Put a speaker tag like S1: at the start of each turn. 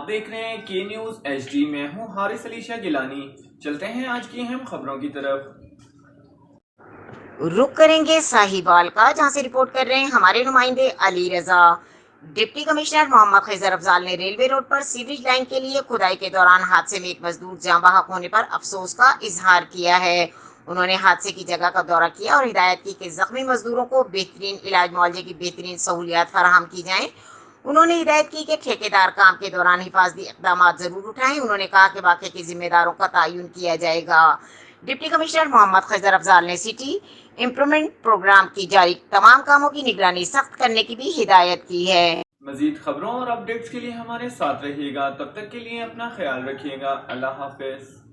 S1: آپ دیکھ رہے ہیں کے نیوز ایچ ڈی. میں ہوں حارث علی شاہ گیلانی. چلتے ہیں آج کی اہم خبروں کی طرف.
S2: رخ کریں گے ساہیوال کا، جہاں سے رپورٹ کر رہے ہیں ہمارے نمائندے علی رضا. ڈپٹی کمشنر محمد خضر افضال نے ریلوے روڈ پر سیوریج لائن کے لیے کھدائی کے دوران حادثے میں ایک مزدور جاں بحق ہونے پر افسوس کا اظہار کیا ہے. انہوں نے حادثے کی جگہ کا دورہ کیا اور ہدایت کی کہ زخمی مزدوروں کو بہترین علاج معالجے کی بہترین سہولیات فراہم کی جائیں. انہوں نے ہدایت کی کہ ٹھیکیدار کام کے دوران حفاظتی اقدامات ضرور اٹھائیں. انہوں نے کہا کہ واقعے کے ذمہ داروں کا تعین کیا جائے گا. ڈپٹی کمشنر محمد خضر افضال نے سٹی امپرومنٹ پروگرام کی جاری تمام کاموں کی نگرانی سخت کرنے کی بھی ہدایت کی ہے.
S1: مزید خبروں اور اپڈیٹس کے لیے ہمارے ساتھ رہیے گا. تب تک کے لیے اپنا خیال رکھیے گا. اللہ حافظ.